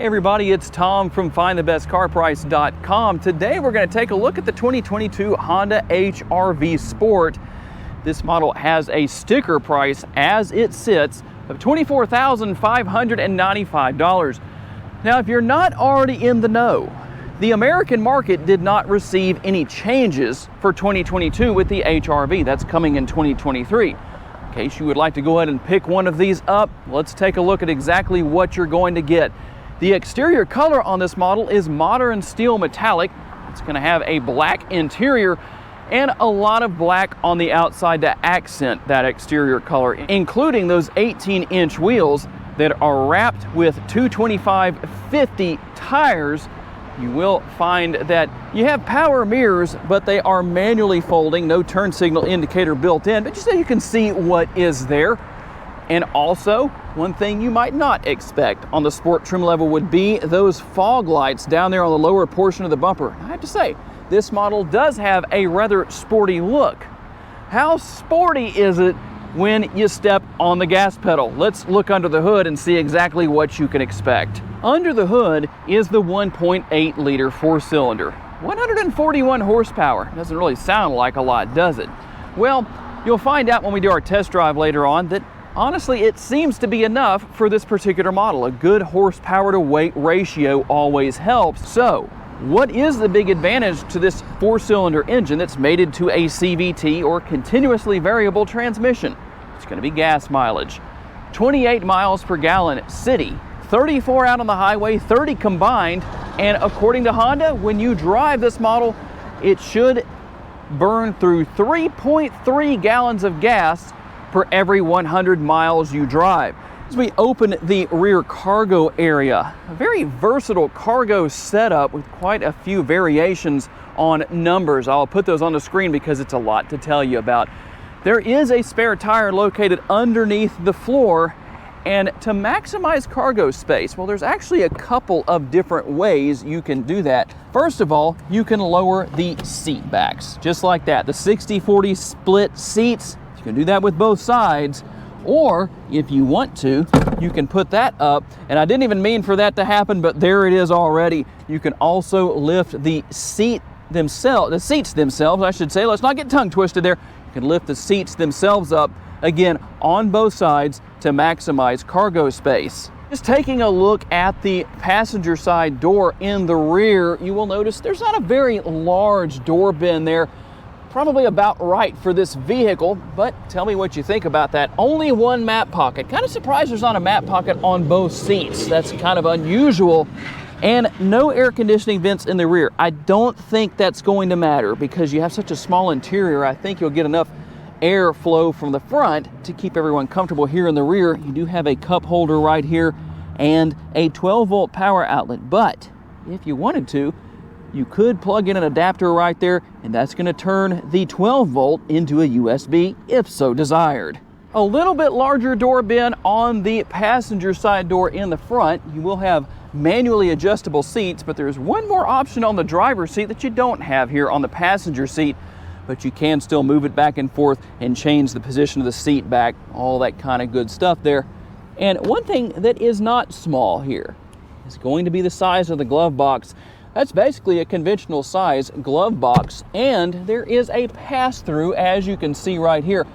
Hey everybody, it's Tom from FindTheBestCarPrice.com. Today we're going to take a look at the 2022 Honda HR-V Sport. This model has a sticker price as it sits of $24,595. Now, if you're not already in the know, the American market did not receive any changes for 2022 with the HR-V. That's coming in 2023. In case you would like to go ahead and pick one of these up, let's take a look at exactly what you're going to get. The exterior color on this model is modern steel metallic. It's going to have a black interior and a lot of black on the outside to accent that exterior color, including those 18-inch wheels that are wrapped with 225/50 tires. You will find that you have power mirrors, but they are manually folding, no turn signal indicator built in, but just so you can see what is there. And also, one thing you might not expect on the sport trim level would be those fog lights down there on the lower portion of the bumper. I have to say, this model does have a rather sporty look. How sporty is it when you step on the gas pedal? Let's look under the hood and see exactly what you can expect. Under the hood is the 1.8 liter four-cylinder, 141 horsepower. Doesn't really sound like a lot, does it? Well, you'll find out when we do our test drive later on that honestly, it seems to be enough for this particular model. A good horsepower to weight ratio always helps. So, what is the big advantage to this four-cylinder engine that's mated to a CVT or continuously variable transmission? It's going to be gas mileage. 28 miles per gallon city, 34 out on the highway, 30 combined, and according to Honda, when you drive this model, it should burn through 3.3 gallons of gas per every 100 miles you drive. As we open the rear cargo area, a very versatile cargo setup with quite a few variations on numbers. I'll put those on the screen because it's a lot to tell you about. There is a spare tire located underneath the floor, and to maximize cargo space, well, there's actually a couple of different ways you can do that. First of all, you can lower the seat backs, just like that. The 60-40 split seats, you can do that with both sides, or if you want to, you can put that up, and I didn't even mean for that to happen, but there it is already. You can also lift the seats themselves, I should say. Let's not get tongue twisted there. You can lift the seats themselves up, again, on both sides to maximize cargo space. Just taking a look at the passenger side door in the rear, you will notice there's not a very large door bin there. Probably about right for this vehicle, but tell me what you think about that. Only one map pocket. Kind of surprised there's not a map pocket on both seats. That's kind of unusual. And no air conditioning vents in the rear. I don't think that's going to matter because you have such a small interior. I think you'll get enough airflow from the front to keep everyone comfortable here in the rear. You do have a cup holder right here and a 12-volt power outlet, but if you wanted to, you could plug in an adapter right there, and that's going to turn the 12-volt into a USB if so desired. A little bit larger door bin on the passenger side door in the front. You will have manually adjustable seats, but there's one more option on the driver's seat that you don't have here on the passenger seat, but you can still move it back and forth and change the position of the seat back, all that kind of good stuff there. And one thing that is not small here is going to be the size of the glove box. That's basically a conventional size glove box, and there is a pass-through, as you can see right here.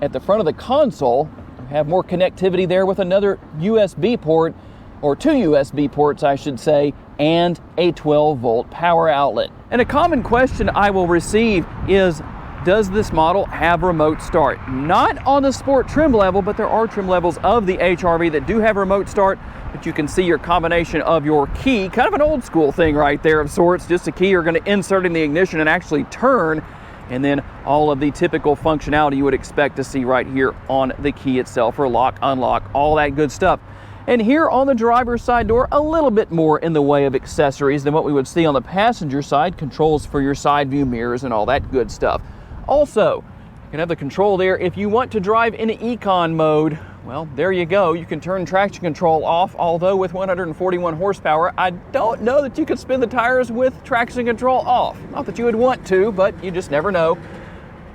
At the front of the console, you have more connectivity there with another USB port, or two USB ports, I should say, and a 12-volt power outlet. And a common question I will receive is, does this model have remote start? Not on the sport trim level, but there are trim levels of the HR-V that do have remote start. But you can see your combination of your key, kind of an old school thing right there of sorts, just a key you're going to insert in the ignition and actually turn, and then all of the typical functionality you would expect to see right here on the key itself for lock, unlock, all that good stuff. And here on the driver's side door, a little bit more in the way of accessories than what we would see on the passenger side, controls for your side view mirrors and all that good stuff. Also, you can have the control there if you want to drive in Econ mode. Well, there you go. You can turn traction control off, although with 141 horsepower, I don't know that you could spin the tires with traction control off. Not that you would want to, but you just never know.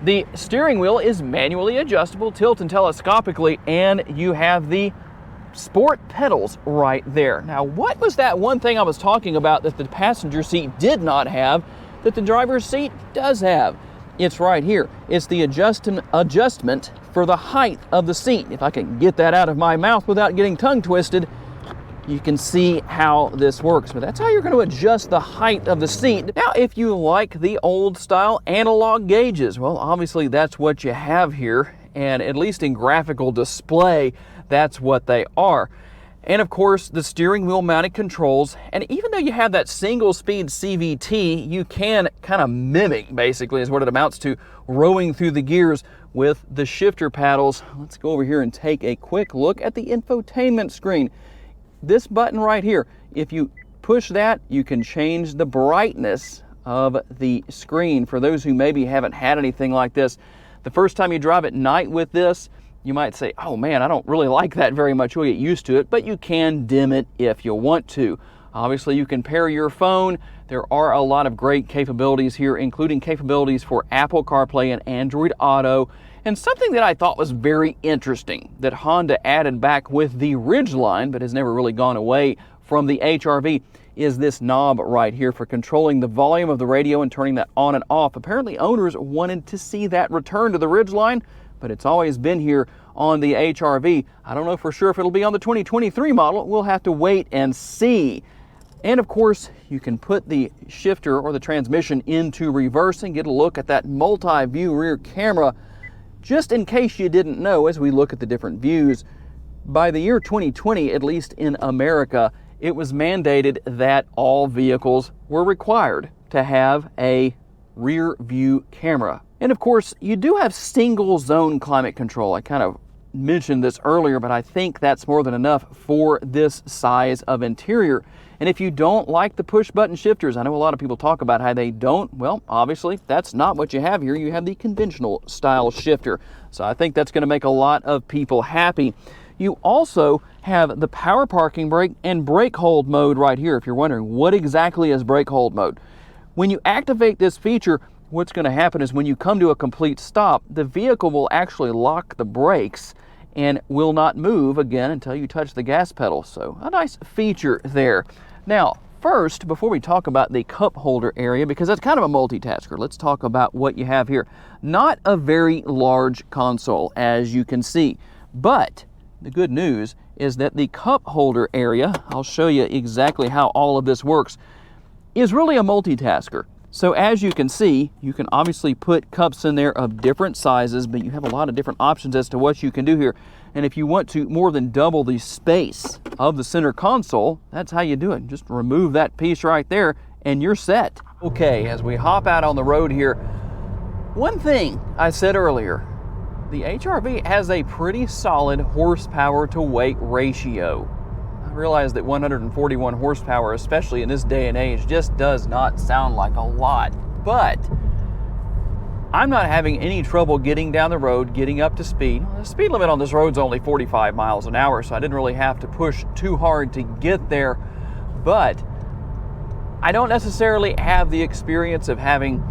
The steering wheel is manually adjustable, tilt and telescopically, and you have the sport pedals right there. Now, what was that one thing I was talking about that the passenger seat did not have that the driver's seat does have? It's right here. It's the adjustment for the height of the seat. If I can get that out of my mouth without getting tongue twisted, you can see how this works. But that's how you're going to adjust the height of the seat. Now, if you like the old style analog gauges, well, obviously that's what you have here. And at least in graphical display, that's what they are. And of course, the steering wheel mounted controls. And even though you have that single speed CVT, you can kind of mimic, basically, is what it amounts to, rowing through the gears with the shifter paddles. Let's go over here and take a quick look at the infotainment screen. This button right here, if you push that, you can change the brightness of the screen. For those who maybe haven't had anything like this, the first time you drive at night with this, you might say, oh man, I don't really like that very much. You'll get used to it, but you can dim it if you want to. Obviously, you can pair your phone. There are a lot of great capabilities here, including capabilities for Apple CarPlay and Android Auto. And something that I thought was very interesting that Honda added back with the Ridgeline, but has never really gone away from the HR-V, is this knob right here for controlling the volume of the radio and turning that on and off. Apparently owners wanted to see that return to the Ridgeline, but it's always been here on the HR-V. I don't know for sure if it'll be on the 2023 model. We'll have to wait and see. And of course, you can put the shifter or the transmission into reverse and get a look at that multi-view rear camera. Just in case you didn't know, as we look at the different views, by the year 2020, at least in America, it was mandated that all vehicles were required to have a rear view camera. And of course, you do have single zone climate control. I kind of mentioned this earlier, but I think that's more than enough for this size of interior. And if you don't like the push button shifters, I know a lot of people talk about how they don't. Well, obviously that's not what you have here. You have the conventional style shifter. So I think that's going to make a lot of people happy. You also have the power parking brake and brake hold mode right here. If you're wondering what exactly is brake hold mode, when you activate this feature, what's going to happen is when you come to a complete stop, the vehicle will actually lock the brakes and will not move again until you touch the gas pedal. So a nice feature there. Now, first, before we talk about the cup holder area, because that's kind of a multitasker, let's talk about what you have here. Not a very large console, as you can see, but the good news is that the cup holder area, I'll show you exactly how all of this works, is really a multitasker. So as you can see, you can obviously put cups in there of different sizes, but you have a lot of different options as to what you can do here. And if you want to more than double the space of the center console, that's how you do it. Just remove that piece right there and you're set. Okay, as we hop out on the road here, one thing I said earlier, the HR-V has a pretty solid horsepower to weight ratio. I realize that 141 horsepower, especially in this day and age, just does not sound like a lot, but I'm not having any trouble getting down the road, getting up to speed. The speed limit on this road's only 45 miles an hour, so I didn't really have to push too hard to get there, but I don't necessarily have the experience of having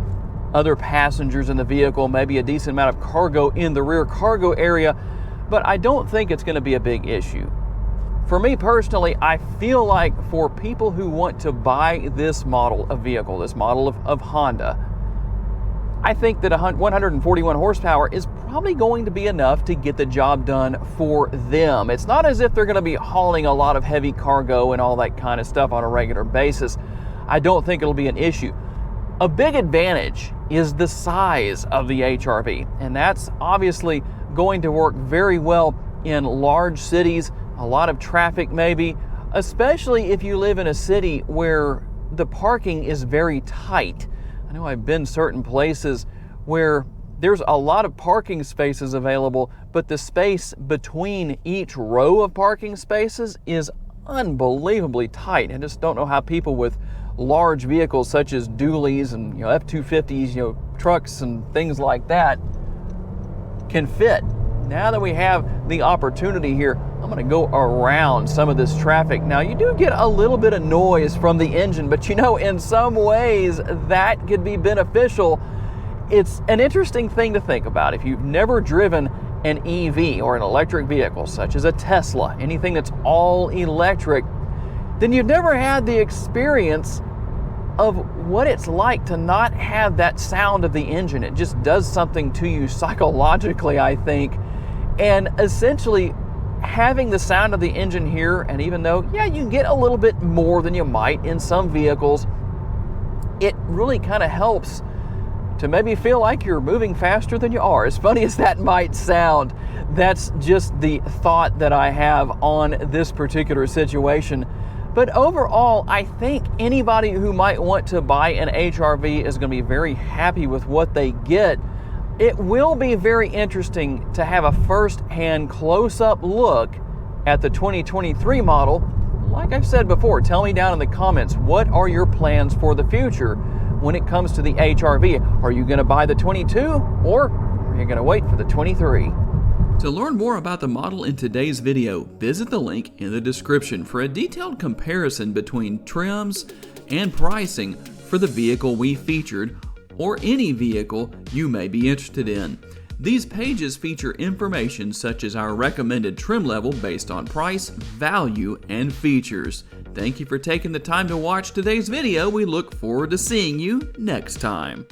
other passengers in the vehicle, maybe a decent amount of cargo in the rear cargo area, but I don't think it's going to be a big issue. For me personally, I feel like for people who want to buy this model of vehicle, this model of Honda, I think that 141 horsepower is probably going to be enough to get the job done for them. It's not as if they're going to be hauling a lot of heavy cargo and all that kind of stuff on a regular basis. I don't think it'll be an issue. A big advantage is the size of the HR-V, and that's obviously going to work very well in large cities, a lot of traffic maybe, especially if you live in a city where the parking is very tight. I know I've been certain places where there's a lot of parking spaces available, but the space between each row of parking spaces is unbelievably tight. I just don't know how people with large vehicles such as dualies and F-250s, trucks and things like that can fit. Now that we have the opportunity here, I'm going to go around some of this traffic. Now, you do get a little bit of noise from the engine, but in some ways that could be beneficial. It's an interesting thing to think about. If you've never driven an EV or an electric vehicle, such as a Tesla, anything that's all electric, then you've never had the experience of what it's like to not have that sound of the engine. It just does something to you psychologically, I think. And essentially, having the sound of the engine here, and even though, yeah, you can get a little bit more than you might in some vehicles, it really kind of helps to maybe feel like you're moving faster than you are. As funny as that might sound, that's just the thought that I have on this particular situation. But overall, I think anybody who might want to buy an HR-V is going to be very happy with what they get. It will be very interesting to have a first-hand close-up look at the 2023 model. Like I've said before, tell me down in the comments, what are your plans for the future when it comes to the HR-V? Are you going to buy the 22 or are you going to wait for the 23? To learn more about the model in today's video, visit the link in the description for a detailed comparison between trims and pricing for the vehicle we featured or any vehicle you may be interested in. These pages feature information such as our recommended trim level based on price, value, and features. Thank you for taking the time to watch today's video. We look forward to seeing you next time.